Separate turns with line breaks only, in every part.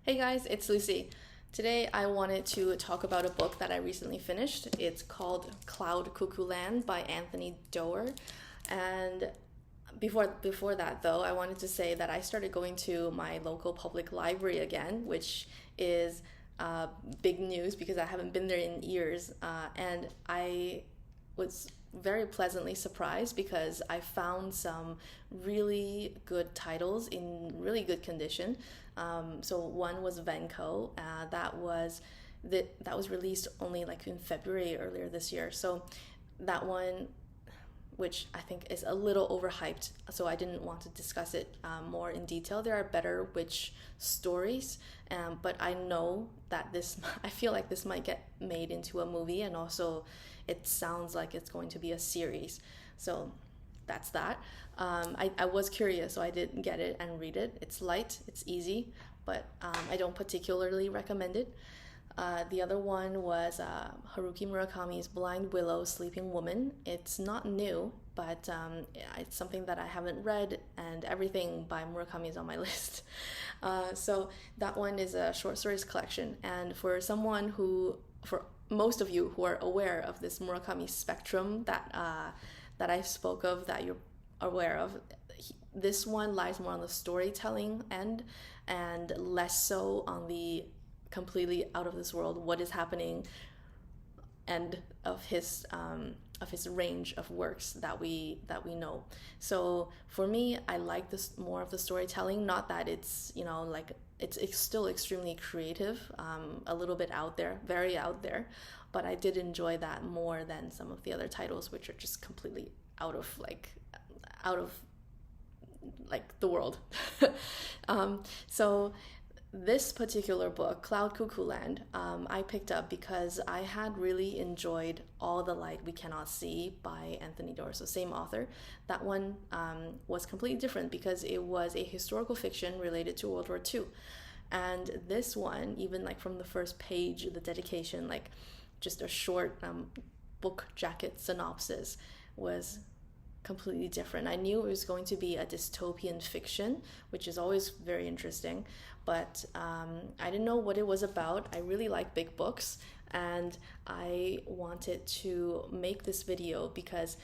Hey guys, it's Lucy. Today I wanted to talk about a book that I recently finished. It's called Cuckoo Land by Anthony Doer. And before that though, I wanted to say that I started going to my local public library again, which is big news because I haven't been there in years. And I was very pleasantly surprised because I found some really good titles in really good condition. So one was Venko, that was released only like in February earlier this year. So that one, which I think is a little overhyped, so I didn't want to discuss it more in detail. There are better witch stories, but I know that I feel like this might get made into a movie, and also it sounds like it's going to be a series. So that's that. I was curious, so I did get it and read it. It's light, it's easy, but I don't particularly recommend it. The other one was Haruki Murakami's Blind Willow Sleeping Woman. It's not new, but it's something that I haven't read, and everything by Murakami is on my list. So that one is a short stories collection, and for most of you who are aware of this Murakami spectrum that I spoke of, that you're aware of, this one lies more on the storytelling end and less so on the completely out of this world what is happening end of his range of works that we know. So for me, I like this more of the storytelling, not that it's like it's still extremely creative, a little bit out there, very out there, but I did enjoy that more than some of the other titles, which are just completely out of like the world. So this particular book, Cuckoo Land, I picked up because I had really enjoyed All the Light We Cannot See by Anthony Doerr, so same author. That one was completely different because it was a historical fiction related to World War II. And this one, even like from the first page, the dedication, like just a short book jacket synopsis, was completely different. I knew it was going to be a dystopian fiction, which is always very interesting, but I didn't know what it was about. I really like big books, and I wanted to make this video because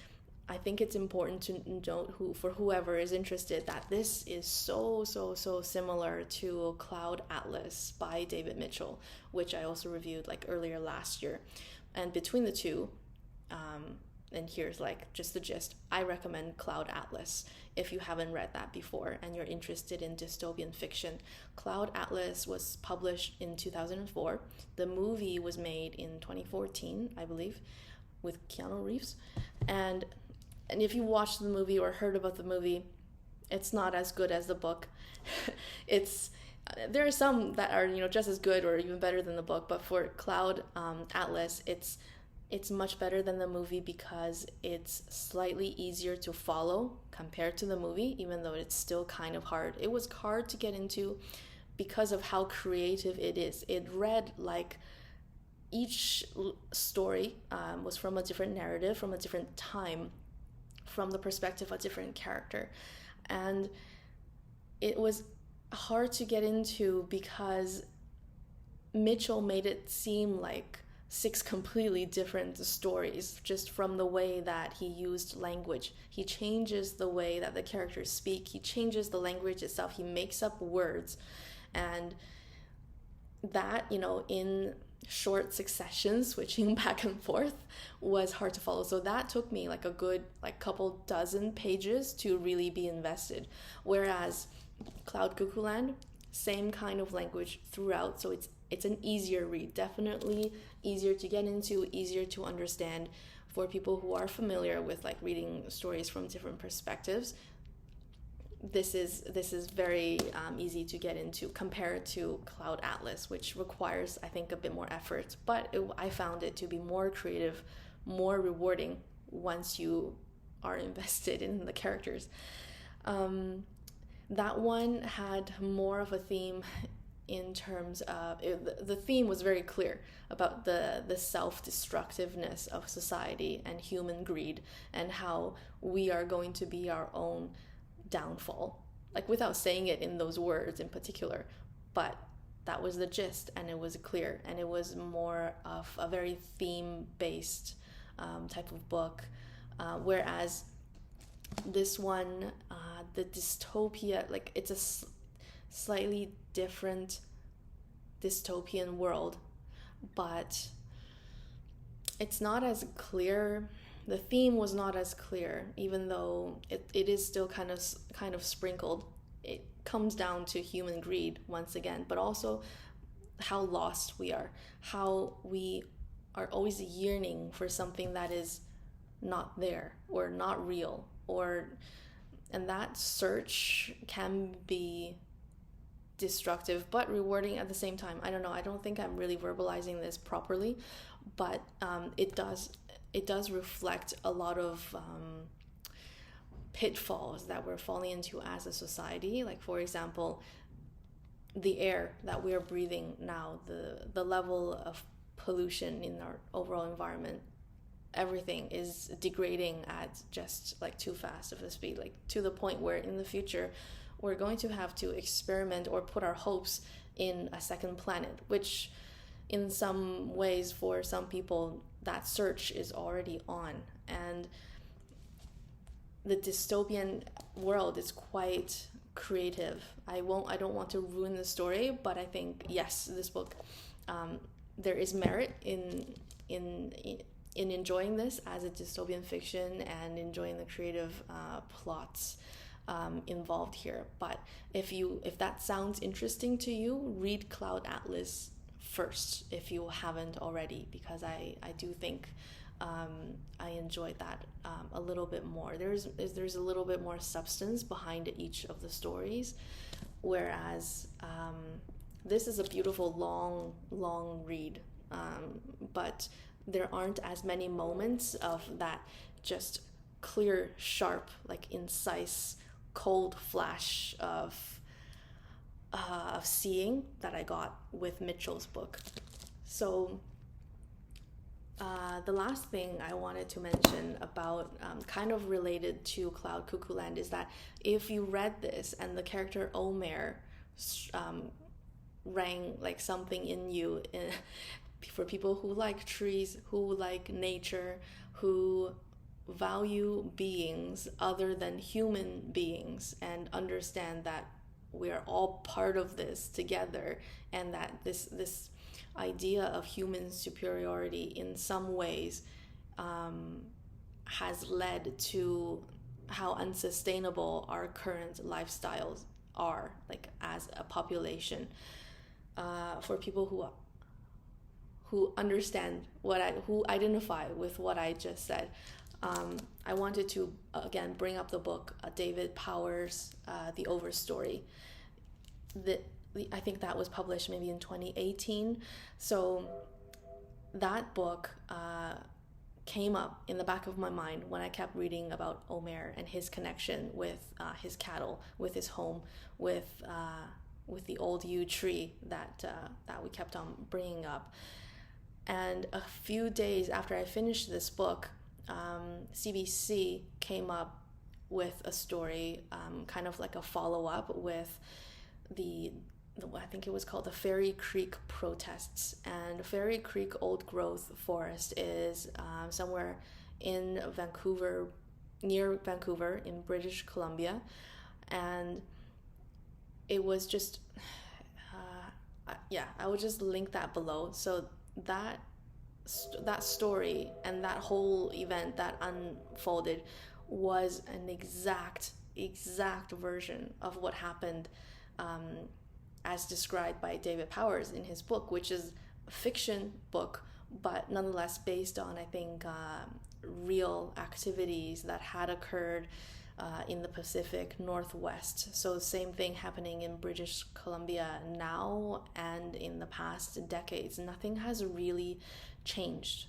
I think it's important to note, for whoever is interested, that this is so similar to Cloud Atlas by David Mitchell, which I also reviewed like earlier last year. And between the two, and here's like just the gist, I recommend Cloud Atlas if you haven't read that before and you're interested in dystopian fiction. Cloud Atlas was published in 2004. The movie was made in 2014, I believe, with Keanu Reeves. And if you watched the movie or heard about the movie, it's not as good as the book. it's There are some that are just as good or even better than the book, but for Cloud Atlas, it's much better than the movie because it's slightly easier to follow compared to the movie, even though it's still kind of hard. It was hard to get into because of how creative it is. It read like each story was from a different narrative, from a different time, from the perspective of a different character. And it was hard to get into because Mitchell made it seem like 6 completely different stories just from the way that he used language. He changes the way that the characters speak, he changes the language itself, he makes up words, and that, in short succession, switching back and forth, was hard to follow. So that took me like a good couple dozen pages to really be invested. Whereas Cuckoo Land, same kind of language throughout, so it's an easier read, definitely easier to get into, easier to understand for people who are familiar with like reading stories from different perspectives. This is very easy to get into compared to Cloud Atlas, which requires, I think, a bit more effort, but I found it to be more creative, more rewarding once you are invested in the characters. That one had more of a theme in terms of the theme was very clear about the self-destructiveness of society and human greed, and how we are going to be our own downfall, like without saying it in those words in particular, but that was the gist, and it was clear, and it was more of a very theme-based type of book, whereas this one, the dystopia, like it's a slightly different dystopian world, but it's not as clear. The theme was not as clear, even though it is still kind of sprinkled. It comes down to human greed once again, but also how lost we are, how we are always yearning for something that is not there or not real, and that search can be destructive but rewarding at the same time. I don't know, I don't think I'm really verbalizing this properly, but it does reflect a lot of pitfalls that we're falling into as a society. Like, for example, the air that we are breathing now, the level of pollution in our overall environment, everything is degrading at just like too fast of a speed, like to the point where in the future we're going to have to experiment or put our hopes in a second planet, which in some ways for some people that search is already on. And the dystopian world is quite creative. I don't want to ruin the story, but I think yes, this book, there is merit in enjoying this as a dystopian fiction and enjoying the creative plots involved here. But if that sounds interesting to you, read Cloud Atlas first if you haven't already, because I do think I enjoyed that a little bit more. There's a little bit more substance behind each of the stories, whereas this is a beautiful long read, but there aren't as many moments of that just clear, sharp, like incise, cold flash of seeing that I got with Mitchell's book. So the last thing I wanted to mention about kind of related to Cloud Cuckoo Land is that if you read this and the character Omer rang like something in you, for people who like trees, who like nature, who value beings other than human beings, and understand that we are all part of this together, and that this idea of human superiority in some ways has led to how unsustainable our current lifestyles are, like as a population. For people who understand who identify with what I just said, I wanted to again bring up the book David Powers' The Overstory. I think that was published maybe in 2018. So that book came up in the back of my mind when I kept reading about Omer and his connection with his cattle, with his home, with the old yew tree that we kept on bringing up. And a few days after I finished this book, CBC came up with a story, kind of like a follow-up with I think it was called the Fairy Creek protests. And Fairy Creek old growth forest is somewhere in Vancouver, near Vancouver in British Columbia. And it was just, I will just link that below. So that story and that whole event that unfolded was an exact version of what happened as described by David Powers in his book, which is a fiction book, but nonetheless based on, I think, real activities that had occurred in the Pacific Northwest. So the same thing happening in British Columbia now and in the past decades. Nothing has really changed,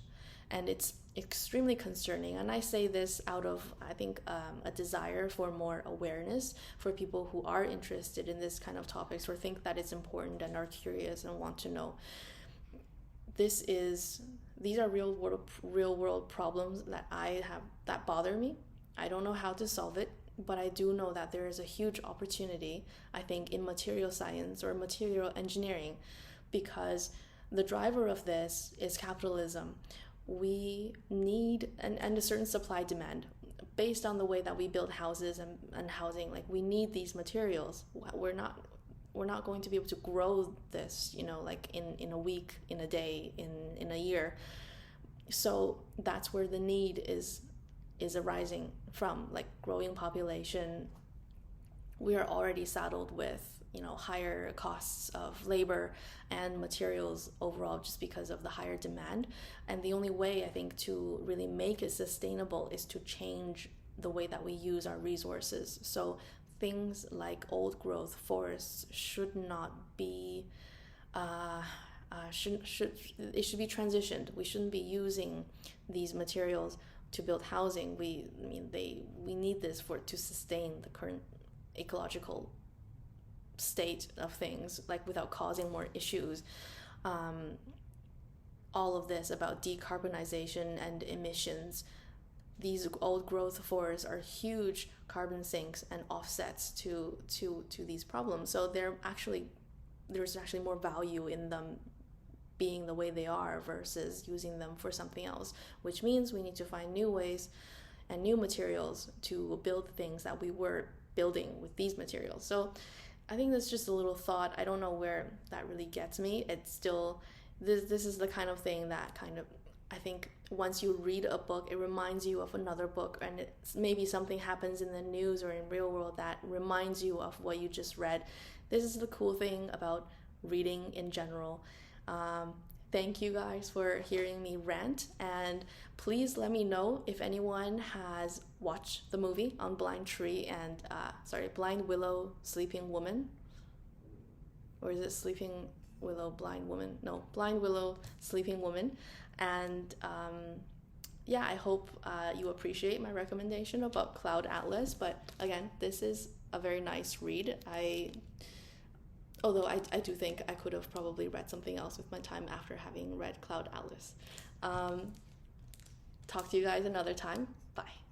and it's extremely concerning. And I say this out of, I think, a desire for more awareness for people who are interested in this kind of topics, or think that it's important and are curious and want to know. These are real world problems that I have, that bother me. I don't know how to solve it. but I do know that there is a huge opportunity, I think, in material science or material engineering, because the driver of this is capitalism. We need and a certain supply demand based on the way that we build houses and housing. Like, we need these materials. We're not going to be able to grow this, like in a week, in a day, in a year. So that's where the need is arising from, like growing population. We are already saddled with higher costs of labor and materials overall, just because of the higher demand. And the only way, I think, to really make it sustainable is to change the way that we use our resources. So things like old growth forests should not be it should be transitioned. We shouldn't be using these materials to build housing. We need this to sustain the current ecological state of things, like without causing more issues. All of this about decarbonization and emissions, these old growth forests are huge carbon sinks and offsets to these problems. So there's actually more value in them being the way they are versus using them for something else, which means we need to find new ways and new materials to build things that we were building with these materials. So I think that's just a little thought. I don't know where that really gets me. It's still, this is the kind of thing that I think once you read a book, it reminds you of another book, and maybe something happens in the news or in real world that reminds you of what you just read. This is the cool thing about reading in general. Thank you guys for hearing me rant, and please let me know if anyone has watched the movie on Blind Willow, Sleeping Woman. Or is it Sleeping Willow, Blind Woman? No, Blind Willow, Sleeping Woman. And I hope you appreciate my recommendation about Cloud Atlas. But again, this is a very nice read. Although I do think I could have probably read something else with my time after having read Cloud Atlas. Talk to you guys another time. Bye.